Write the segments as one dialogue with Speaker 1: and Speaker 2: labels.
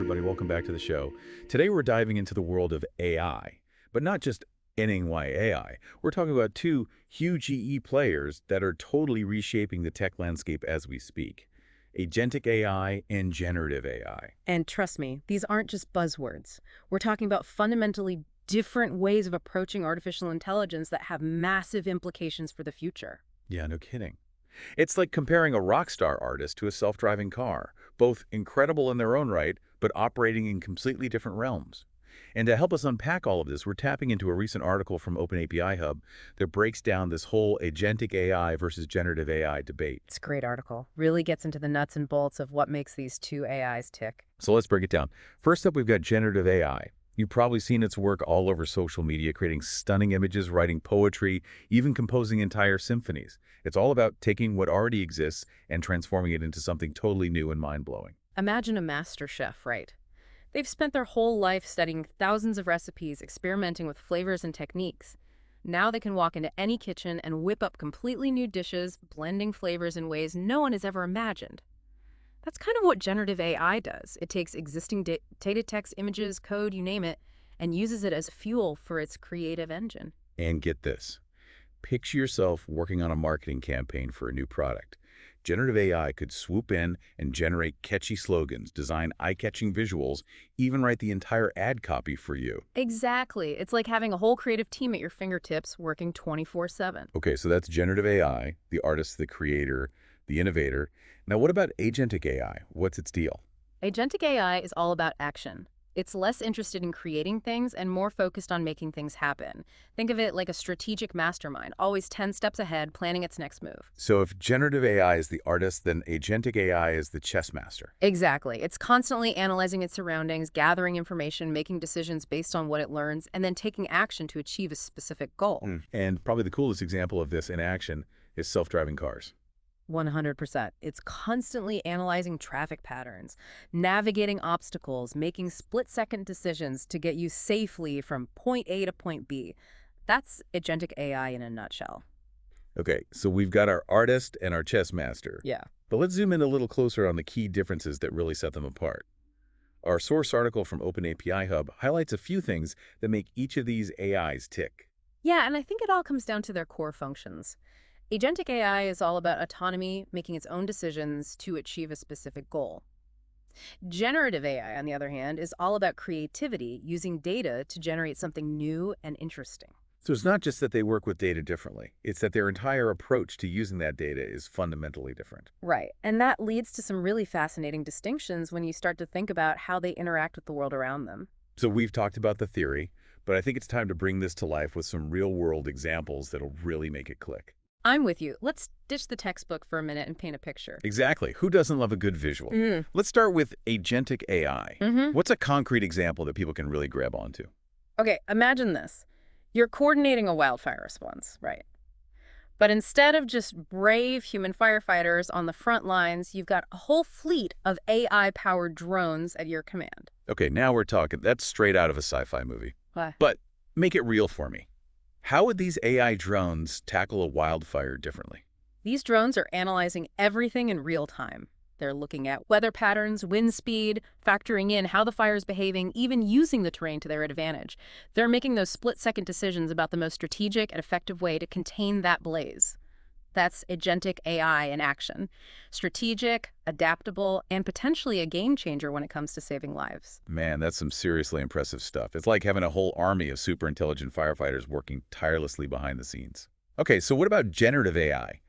Speaker 1: everybody. Welcome back to the show. Today, we're diving into the world of AI, but not just NY AI. We're talking about two huge EE players that are totally reshaping the tech landscape as we speak. Agentic AI and generative AI.
Speaker 2: And trust me, these aren't just buzzwords. We're talking about fundamentally different ways of approaching artificial intelligence that have massive implications for the future.
Speaker 1: Yeah, no kidding. It's like comparing a rock star artist to a self-driving car, both incredible in their own right, but operating in completely different realms. And to help us unpack all of this, we're tapping into a recent article from OpenAPI Hub that breaks down this whole agentic AI versus generative AI debate.
Speaker 2: It's a great article. Really gets into the nuts and bolts of what makes these two AIs tick.
Speaker 1: So let's break it down. First up, we've got generative AI. You've probably seen its work all over social media, creating stunning images, writing poetry, even composing entire symphonies. It's all about taking what already exists and transforming it into something totally new and mind-blowing.
Speaker 2: Imagine a master chef, right? They've spent their whole life studying thousands of recipes, experimenting with flavors and techniques. Now they can walk into any kitchen and whip up completely new dishes, blending flavors in ways no one has ever imagined. That's kind of what generative AI does. It takes existing data, text, images, code, you name it, and uses it as fuel for its creative engine.
Speaker 1: And get this. Picture yourself working on a marketing campaign for a new product. Generative AI could swoop in and generate catchy slogans, design eye-catching visuals, even write the entire ad copy for you.
Speaker 2: Exactly. It's like having a whole creative team at your fingertips working 24/7.
Speaker 1: Okay, so that's generative AI, the artist, the creator, the innovator. Now, what about agentic AI? What's its deal?
Speaker 2: Agentic AI is all about action. It's less interested in creating things and more focused on making things happen. Think of it like a strategic mastermind, always 10 steps ahead, planning its next move.
Speaker 1: So if generative AI is the artist, then agentic AI is the chess master.
Speaker 2: Exactly. It's constantly analyzing its surroundings, gathering information, making decisions based on what it learns, and then taking action to achieve a specific goal.
Speaker 1: And probably the coolest example of this in action is self-driving cars.
Speaker 2: 100%. It's constantly analyzing traffic patterns, navigating obstacles, making split-second decisions to get you safely from point A to point B. That's agentic AI in a nutshell.
Speaker 1: Okay, so we've got our artist and our chess master.
Speaker 2: Yeah.
Speaker 1: But let's zoom in a little closer on the key differences that really set them apart. Our source article from OpenAPI Hub highlights a few things that make each of these AIs tick.
Speaker 2: Yeah, and I think it all comes down to their core functions. Agentic AI is all about autonomy, making its own decisions to achieve a specific goal. Generative AI, on the other hand, is all about creativity, using data to generate something new and interesting.
Speaker 1: So it's not just that they work with data differently, it's that their entire approach to using that data is fundamentally different.
Speaker 2: Right, and that leads to some really fascinating distinctions when you start to think about how they interact with the world around them.
Speaker 1: So we've talked about the theory, but I think it's time to bring this to life with some real-world examples that'll really make it click.
Speaker 2: I'm with you. Let's ditch the textbook for a minute and paint a picture.
Speaker 1: Exactly. Who doesn't love a good visual? Let's start with agentic AI. What's a concrete example that people can really grab onto?
Speaker 2: Okay, imagine this. You're coordinating a wildfire response, right? But instead of just brave human firefighters on the front lines, you've got a whole fleet of AI-powered drones at your command.
Speaker 1: Okay, now we're talking. That's straight out of a sci-fi movie.
Speaker 2: Why?
Speaker 1: But make it real for me. How would these AI drones tackle a wildfire differently?
Speaker 2: These drones are analyzing everything in real time. They're looking at weather patterns, wind speed, factoring in how the fire is behaving, even using the terrain to their advantage. They're making those split-second decisions about the most strategic and effective way to contain that blaze. That's agentic AI in action. Strategic, adaptable, and potentially a game changer when it comes to saving lives.
Speaker 1: Man, that's some seriously impressive stuff. It's like having a whole army of super intelligent firefighters working tirelessly behind the scenes. Okay, so what about generative AI?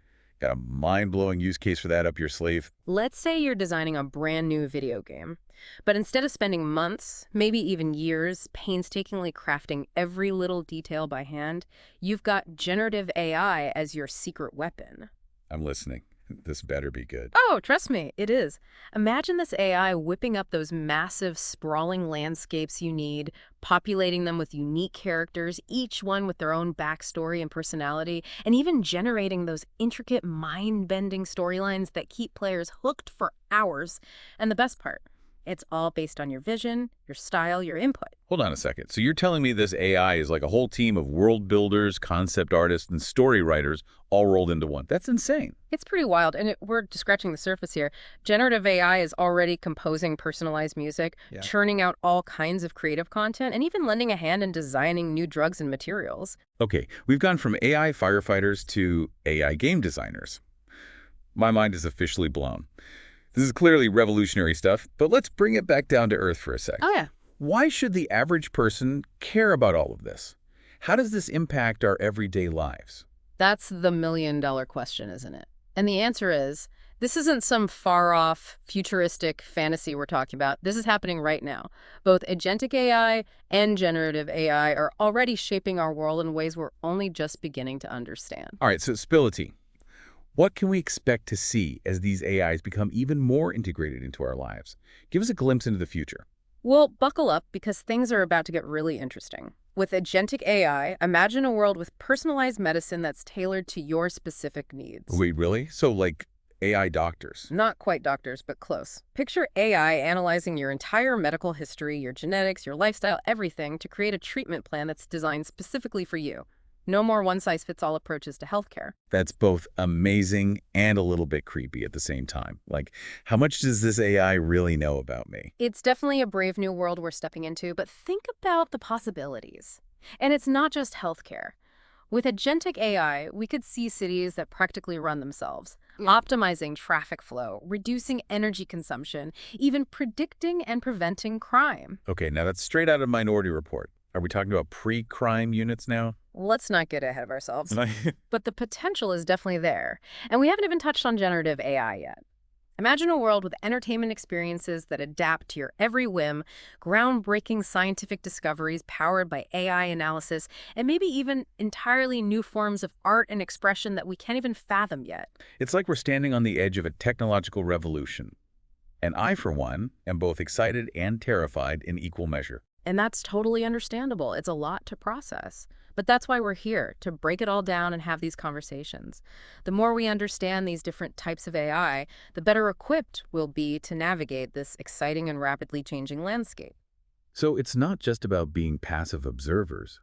Speaker 1: Got a mind-blowing use case for that up your sleeve?
Speaker 2: Let's say you're designing a brand new video game, but instead of spending months, maybe even years, painstakingly crafting every little detail by hand, you've got generative AI as your secret weapon.
Speaker 1: I'm listening. This better be good.
Speaker 2: Oh, trust me, it is. Imagine this AI whipping up those massive, sprawling landscapes you need, populating them with unique characters, each one with their own backstory and personality, and even generating those intricate, mind-bending storylines that keep players hooked for hours. And the best part, It's all based on your vision, your style, your input.
Speaker 1: Hold on a second. So you're telling me this AI is like a whole team of world builders, concept artists, and story writers all rolled into one. That's insane.
Speaker 2: It's pretty wild, and we're just scratching the surface here. Generative AI is already composing personalized music,
Speaker 1: Yeah.
Speaker 2: churning out all kinds of creative content, and even lending a hand in designing new drugs and materials.
Speaker 1: Okay, we've gone from AI firefighters to AI game designers. My mind is officially blown. This is clearly revolutionary stuff, but let's bring it back down to earth for a sec.
Speaker 2: Oh, yeah.
Speaker 1: Why should the average person care about all of this? How does this impact our everyday lives?
Speaker 2: That's the million-dollar question, isn't it? And the answer is, this isn't some far-off, futuristic fantasy we're talking about. This is happening right now. Both agentic AI and generative AI are already shaping our world in ways we're only just beginning to understand.
Speaker 1: All right, so spill the tea. What can we expect to see as these AIs become even more integrated into our lives? Give us a glimpse into the future.
Speaker 2: Well, buckle up because things are about to get really interesting. With agentic AI, imagine a world with personalized medicine that's tailored to your specific needs.
Speaker 1: Wait, really? So like AI doctors?
Speaker 2: Not quite doctors, but close. Picture AI analyzing your entire medical history, your genetics, your lifestyle, everything to create a treatment plan that's designed specifically for you. No more one-size-fits-all approaches to healthcare.
Speaker 1: That's both amazing and a little bit creepy at the same time. Like, how much does this AI really know about me?
Speaker 2: It's definitely a brave new world we're stepping into, but think about the possibilities. And it's not just healthcare. With agentic AI, we could see cities that practically run themselves, optimizing traffic flow, reducing energy consumption, even predicting and preventing crime.
Speaker 1: Okay, now that's straight out of Minority Report. Are we talking about pre-crime units now?
Speaker 2: Let's not get ahead of ourselves.
Speaker 1: And I-
Speaker 2: But the potential is definitely there. And we haven't even touched on generative AI yet. Imagine a world with entertainment experiences that adapt to your every whim, groundbreaking scientific discoveries powered by AI analysis, and maybe even entirely new forms of art and expression that we can't even fathom yet.
Speaker 1: It's like we're standing on the edge of a technological revolution. And I, for one, am both excited and terrified in equal measure.
Speaker 2: And that's totally understandable. It's a lot to process. But that's why we're here, to break it all down and have these conversations. The more we understand these different types of AI, the better equipped we'll be to navigate this exciting and rapidly changing landscape.
Speaker 1: So it's not just about being passive observers.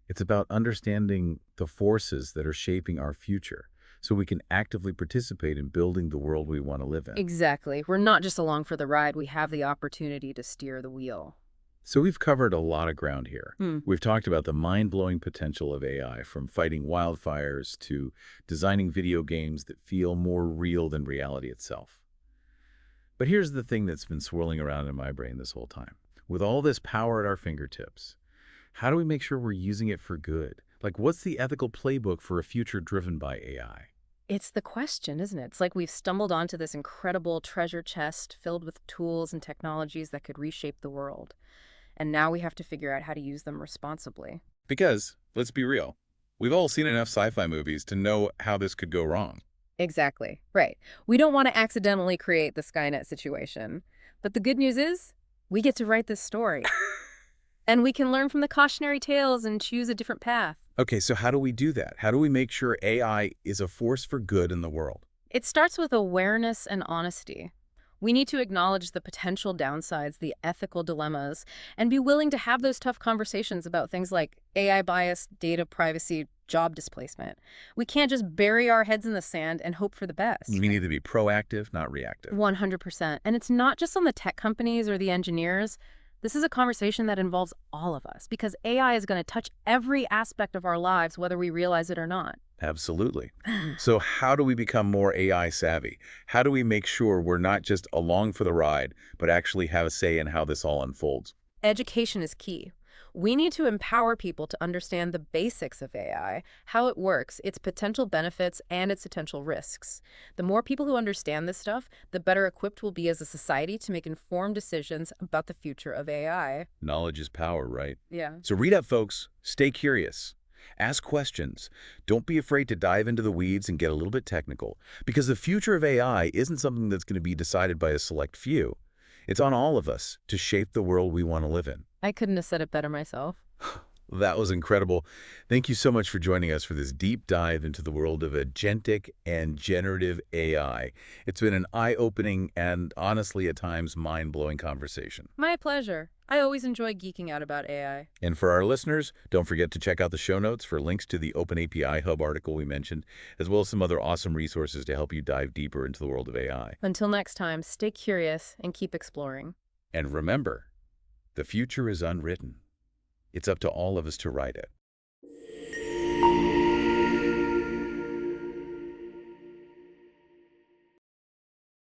Speaker 1: It's about understanding the forces that are shaping our future so we can actively participate in building the world we want to live in.
Speaker 2: Exactly. We're not just along for the ride, we have the opportunity to steer the wheel.
Speaker 1: So we've covered a lot of ground here.
Speaker 2: Hmm.
Speaker 1: We've talked about the mind-blowing potential of AI, from fighting wildfires to designing video games that feel more real than reality itself. But here's the thing that's been swirling around in my brain this whole time. With all this power at our fingertips, how do we make sure we're using it for good? Like, what's the ethical playbook for a future driven by AI?
Speaker 2: It's the question, isn't it? It's like we've stumbled onto this incredible treasure chest filled with tools and technologies that could reshape the world. And now we have to figure out how to use them responsibly.
Speaker 1: Because, let's be real, we've all seen enough sci-fi movies to know how this could go wrong.
Speaker 2: Exactly. Right. We don't want to accidentally create the Skynet situation. But the good news is, we get to write this story. And we can learn from the cautionary tales and choose a different path.
Speaker 1: Okay, so how do we do that? How do we make sure AI is a force for good in the world?
Speaker 2: It starts with awareness and honesty. We need to acknowledge the potential downsides, the ethical dilemmas, and be willing to have those tough conversations about things like AI bias, data privacy, job displacement. We can't just bury our heads in the sand and hope for the best.
Speaker 1: We need to be proactive, not reactive.
Speaker 2: 100%. And it's not just on the tech companies or the engineers. This is a conversation that involves all of us because AI is going to touch every aspect of our lives, whether we realize it or not.
Speaker 1: Absolutely. So how do we become more AI savvy? How do we make sure we're not just along for the ride, but actually have a say in how this all unfolds?
Speaker 2: Education is key. We need to empower people to understand the basics of AI, how it works, its potential benefits, and its potential risks. The more people who understand this stuff, the better equipped we'll be as a society to make informed decisions about the future of AI.
Speaker 1: Knowledge is power, right?
Speaker 2: Yeah.
Speaker 1: So read up, folks. Stay curious. Ask questions. Don't be afraid to dive into the weeds and get a little bit technical, because the future of AI isn't something that's going to be decided by a select few. It's on all of us to shape the world we want to live in.
Speaker 2: I couldn't have said it better myself.
Speaker 1: That was incredible. Thank you so much for joining us for this deep dive into the world of agentic and generative AI. It's been an eye-opening and honestly at times mind-blowing conversation.
Speaker 2: My pleasure. I always enjoy geeking out about AI.
Speaker 1: And for our listeners, don't forget to check out the show notes for links to the OpenAPI Hub article we mentioned, as well as some other awesome resources to help you dive deeper into the world of AI.
Speaker 2: Until next time, stay curious and keep exploring.
Speaker 1: And remember, the future is unwritten. It's up to all of us to write it.